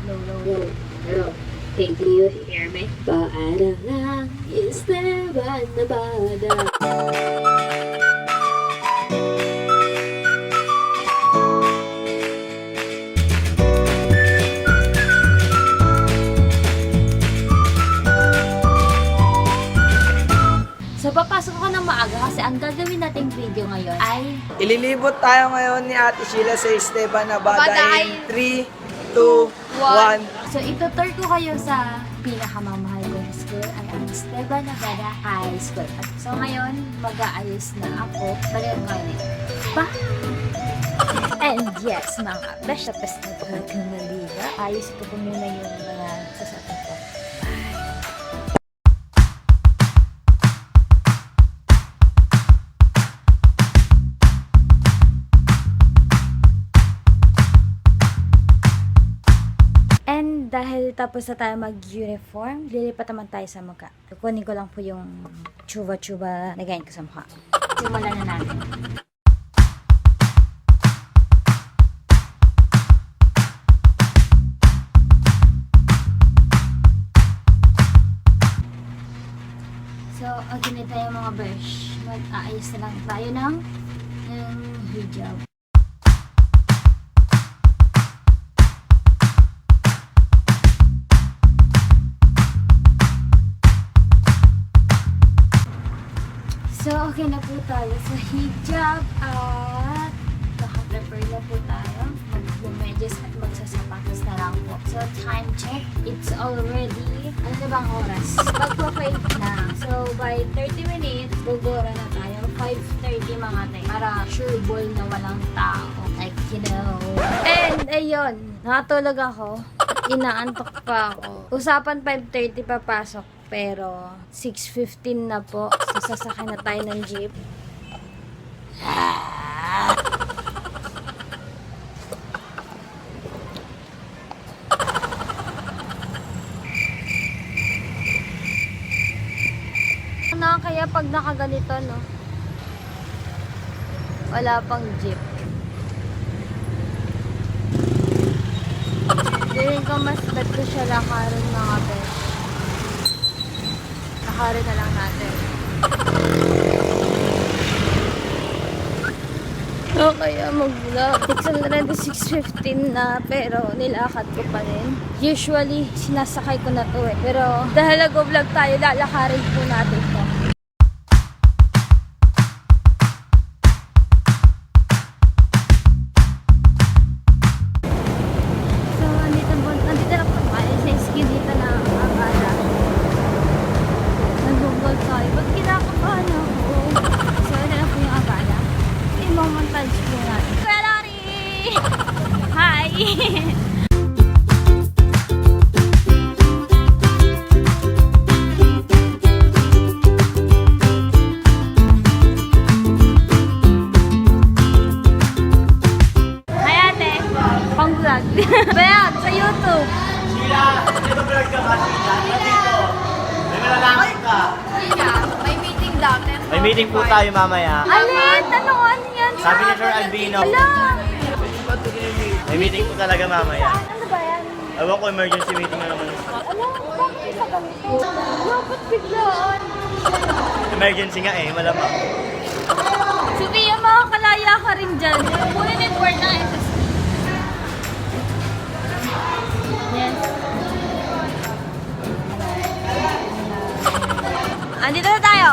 Low, low, Yo, low. hello. Hey, can you hear me? Paano lang Esteban na bada? So, papasok ko ng maaga kasi ang gagawin nating video ngayon ay Ililibot tayo ngayon ni Ate Sheila sa Esteban Navada Navada in 3, 2, 1. So, itutur ko kayo sa pinakamamahal ko na school ay ang Esteban Navada High School. At so, ngayon, mag-aayos na ako. Balikan ko kayo dito. Bye! And yes, mga best na pagkamaliga. Ayos ko po muna yung mga sasakyan ko. And dahil tapos na tayo mag-uniform, lilipat naman tayo sa mukha. Kukunin ko lang po yung chuba-chuba na ganyan ko sa mukha. Simulan na natin. So, ganito tayo mga besh. Mag-aayos na lang tayo ng hijab. So, okay na po tayo sa hijab at naka-prepare na po tayo. Mag-medyas at magsasapatos na lang po. So, time check. It's already, ano na bang oras? Pagpa-5 na. So, by 30 minutes, gugura na tayo. 5:30 mga tayo. Para sure ball na walang tao. Like, you know. And, ayun. Nakatulog ako. Inaantok pa ako. Usapan 5:30 papasok. Pero 6:15 na po. So, sasakay na tayo ng jeep. Ano kaya pag nakaganito, no? Wala pang jeep. Feeling ko mas bet ko siya lakarin mga besh. Lakarin na lang natin. So, kaya mag-vlog. It's already 6:15 na, pero nilakad ko pa rin. Usually, sinasakay ko na to eh. Pero dahil nag-vlog tayo, lalakarin po natin to. So, nandito na po tayo sa skin dito na Navada. Nag-vlog tayo. Ba't kinakabahan ako? So, ito na po yung Navada. I-montage po natin. Kuya Lori! Hi! Hi ate! Pang-vlog. Bayan, sa YouTube. Sheila, dito vlog ka ba, Sheila? Dito. May malalaman ka. May meeting daw. May meeting po tayo mamaya. Alit! Ano yan? Sabi ni Sir Albino. Ala! May meeting po talaga mamaya. Ano ba yan? Ewan ko, emergency meeting na naman. Ano? Bakit sa ganito? Dapat biglaan. Emergency nga eh, malamang. Sophia, makakalaya ka rin dyan. Kunin yung word na ito. Yes. Andito na tayo.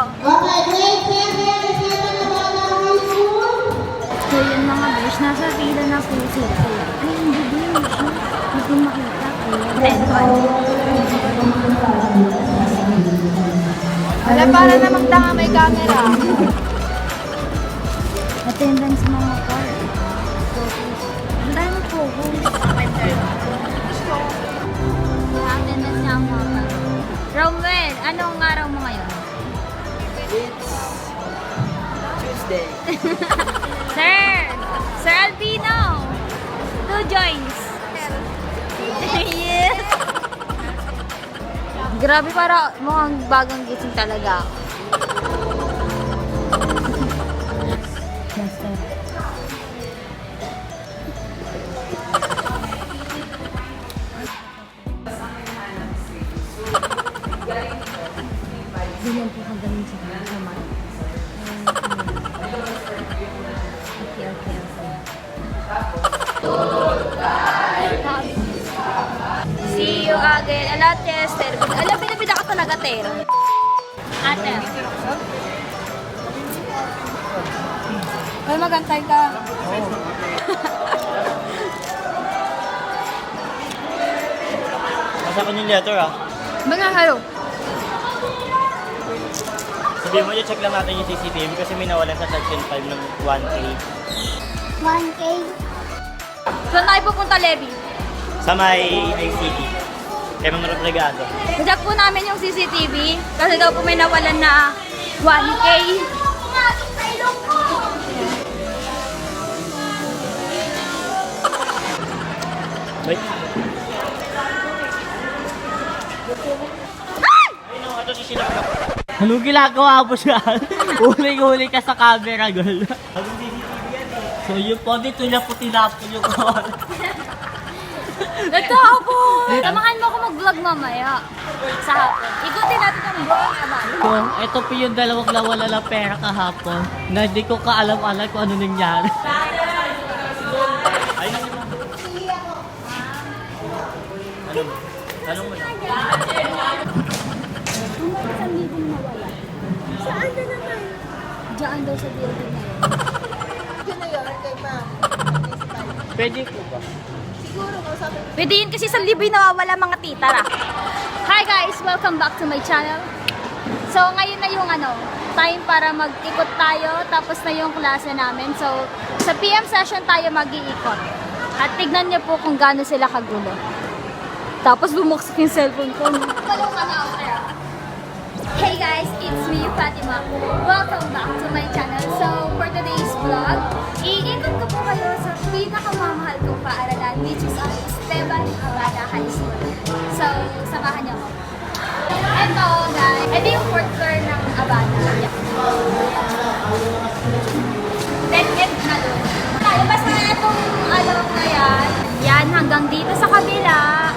So yun mga besh, nasa pila na po sila. Ay, hindi din siya. Hindi ko makita. Wala, para na magtanga may camera. Attendance mga car. Ang dami po. Attendance niya ang mga car. Romwell, anong araw mo ngayon? It's Tuesday. Sir Albino! 2 joints. Yes! Grabe, para mukhang bagong gising talaga ako. ganun siguro sa mat. Okay. See you again. Ala, tester. Ala, pinabida ka talaga, Tero. Ate. Ay, magantay ka. Nasa ko yung letter ah. Mga halo. Sabihin mo, check lang natin yung CCTV kasi may nawalan sa section 5 ng 1K. 1K. Saan tayo pupunta, Levi? Sa may ICT. Kaya mga regado. Check po namin yung CCTV kasi daw po may nawalan na 1K. Wait. Ayun o, ito si Sheila. Anong ginagawa mo siya? Huli ka sa camera, girl. Habang CCTV yan eh. So yung po dito niya po tinapon yung call. Ito ako! Samahan mo ako mag-vlog mamaya. Sa hapon. Ikutin natin ang buong abang. So, ito po yung dalawang nawala ng pera kahapon na hindi ko kaalam-alam kung ano nangyari. Ayun mo. Tanong mo lang. Kung may 1,000 nawala, saan na naman? Diyan daw sa building na yun. Pwede po ba? Pwede yun kasi 1,000 yung nawawala mga titara. Hi guys! Welcome back to my channel. So ngayon na yung time para mag-ikot tayo. Tapos na yung klase namin. So sa PM session tayo mag-iikot. At tignan niyo po kung gaano sila kagulo. Tapos bumuksak yung cellphone ko. Hey guys! It's me, Fatima. Welcome back to my channel. So for today's vlog, iikot ko po kayo sa pinakamamahal kong paaralan, which is ang Esteban Abada High School. So, samahan niyo ako. Ito guys, ito yung 4th floor ng Abada. Yeah. Dead-end na doon. Tayo basta na itong na yan. Yan, hanggang dito sa kabila.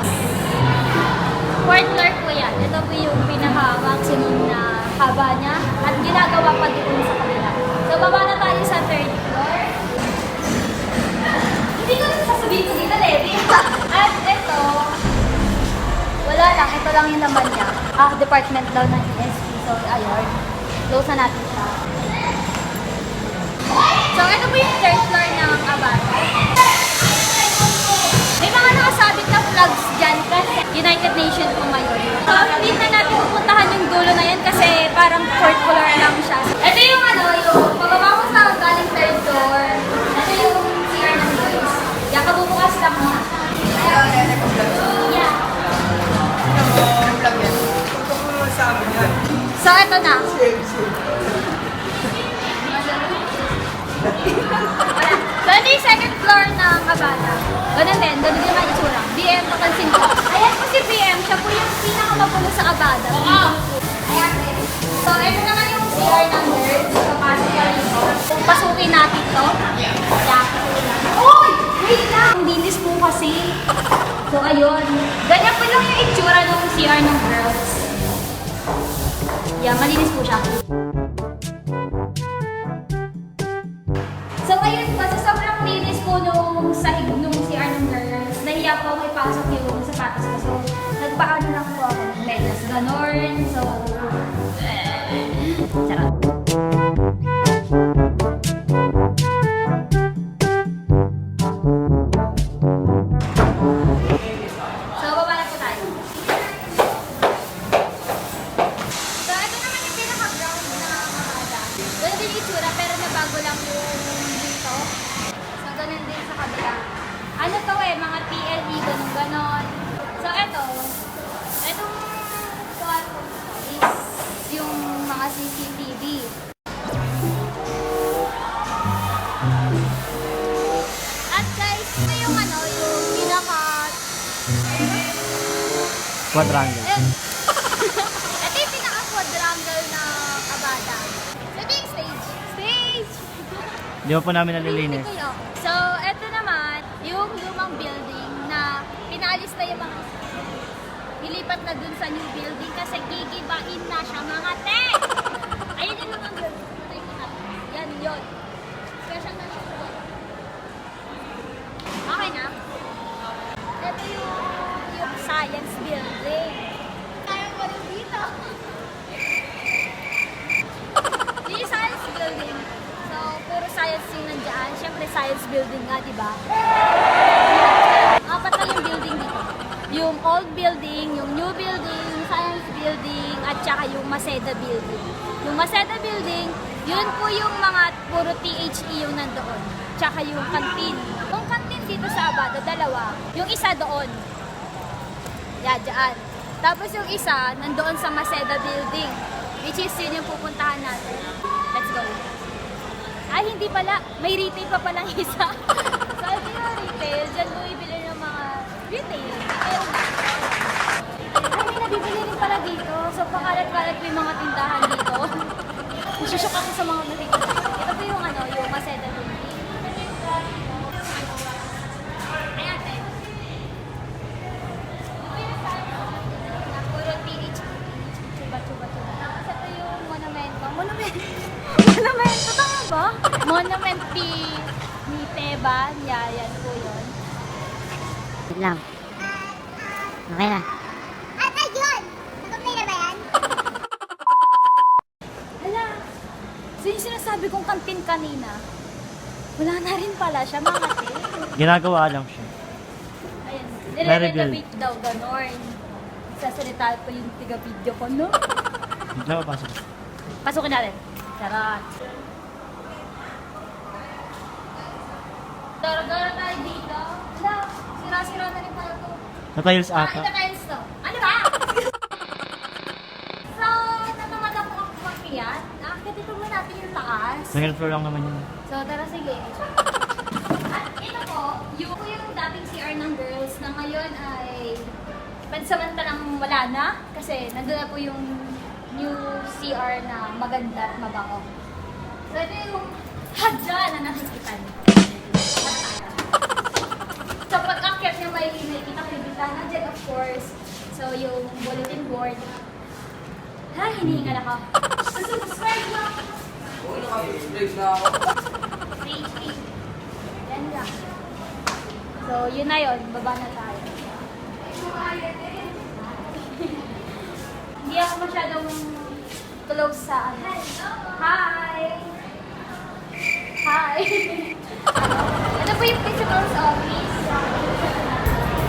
4th floor po yan. Ito po yung pinaka-maximum na haba niya. At ginagawa pa dito sa kabila. So, baba na tayo sa 3rd floor. Hindi ko rin sasabihin ko dito, Levi. At ito, wala lang. Ito lang yung naman niya. Department daw ng ESP. So, ayun. Close na natin siya. So, ito po yung 3rd floor ng Abada. May mga nakasabit na flags dyan kasi United Nations po ngayon. So, hindi na natin pupuntahan yung dulo na yan kasi parang 4th floor lang siya. Ito yung yung pababa ko sa galing 3rd floor. Ito yung CR ng boys. Yan, kabubukas lang mo. Yeah. So, ito na. So, ito yung 2nd floor ng Abada. Ganun din, ganun din yung itsura. BM, papansin ko. Ayan po si BM, siya po yung pinakamapulo sa Abada. Ayan. So, ito naman yung CR ng nerds. Papasok ka rito. Kung pasukin natin to. Yeah. Uy! Wait lang! Ang dinis po kasi. So, ayun. Ganyan po lang yung itsura ng CR ng girls. Yeah, malinis po siya. So, ayun po, sa sobrang linis po nung sahig nung CR ng girls, nahiya po ako ipasok yung sapatos ko. So, nagpaano lang po ako ng medyas ganon. So, charot. So, baba na po tayo. So, ito naman yung pinaka-ground na Abada. Ganun din yung itsura, pero nabago lang yung dito. So, ganun din sa kabila. Ano to mga PLE, ganun-ganon. So, itong kwarto is yung mga CCTV. At guys, ito yung yung pinaka... Quadrangle. Ito yung pinaka-quadrangle ng Abada. So, ito yung stage. Stage! Di ba po namin nalilinis? So, ito naman, yung lumang building na pinaalis na yung mga nilipat na dun sa new building kasi gigibain na siya mga te! Ayun yung mga girl. Patay mo na. Yan, yun. Special na siya. Okay na? Ito yung science building. Kaya ko rin dito. Yung science building. So, puro science yung nandiyan. Siyempre, science building nga, di ba? Apat na yung building dito. Yung old building, yung new building, yung science building, at saka yung Maseda building. Yung Maseda building, yun po yung mga puro THE yung nandoon. Tsaka yung canteen. Yung canteen dito sa Abada, dalawa. Yung isa doon. Yan, dyan. Tapos yung isa, nandoon sa Maseda building. Which is yun yung pupuntahan natin. Let's go. Ay, hindi pala. May retail pa palang isa. So, ito yung retail. Diyan mo ibili ng mga retail. Ay, may nabibili rin pala dito. So, pakalat-kalat po yung mga tindahan dito. Nasusok ako sa mga nakikita. Ito po yung yung Maseda building. Ay, ate. Puro TH. Chuba. Tapos ito yung monumento. Monumento, tama ba? Monument ni Teba. Yan po yun. Wait lang. Okay na. Ata yun! Nag-play na ba yan? Hala, so yung sinasabi kong kantin kanina, wala na rin pala siya, mga ate. Ginagawa lang siya. Ayan, Very nire-renovate daw, ganon. Sasalita po yung tiga-video ko, no? Hindi na mapasok. Pasukin natin. Charot. Dara-dara tayo dito. Hala, sira-sira na rin pala to. Natiles Ah, ata. ito tiles to. Ano ba? So, natamad ako magpiyat. Nakakita mo natin yung taas. Single floor lang naman yun. So, tara sige. At ito po, yung dating CR ng girls na ngayon ay pansamantalang wala na. Kasi nandun na po yung new CR na maganda at mabango. So, ito yung hadya na nakikita niyo. So, pag-akyat niyo may nakikita ko yung bitana dyan, of course. So, yung bulletin board. Ha, hinihingal ako. Subscribe lang. Page 8. Yan lang. So, yun na yun. Baba na tayo. Hindi ako masyadong close sa ano. Hi! Hi! Ito po yung principal's office.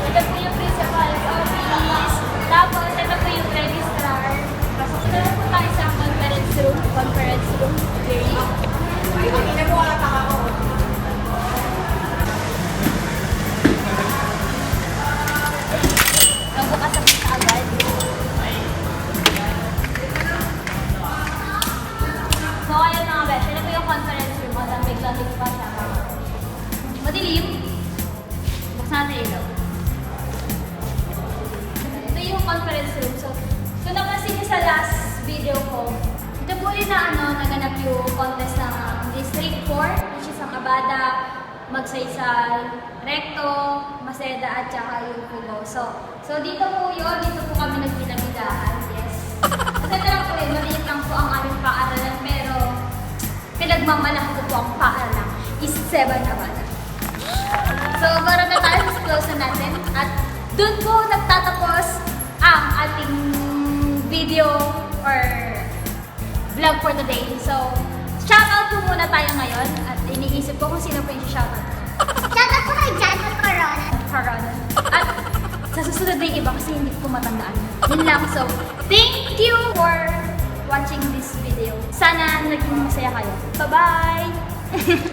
Ito po yung principal's office. Tapos, ito po yung registrar. Pasok na lang po tayo sa conference room. Conference room. Very. Nabukas ako sa agad. So, ayun mga best. Ito po yung conference room. Malamig-lamig pa siya. Madilim. Buksan natin ilaw. Ito yung conference room. So, kung napansin niyo sa last video ko, ito po yung naganap yung contest ng District 4, which is ang Abada, Magsaysay, Recto, Maseda, at saka yung Pugo. So dito po yun, dito po kami nagpinabidahan, yes. Kasi ito lang po yun, maliit lang po ang aming paaralan, pero pinagmamalaki ko po ang paaralan, is 7 Abada. So, para na tayo sa close na natin, at dun po nagtatapos ang ating video or vlog for today. So, shoutout po muna tayo ngayon at iniisip ko kung sino po yung shoutout. Shoutout ko kay Jan Corona. Corona. At sa susunod na yung iba kasi hindi ko matandaan. Yun lang. So, thank you for watching this video. Sana naging masaya kayo. Bye-bye!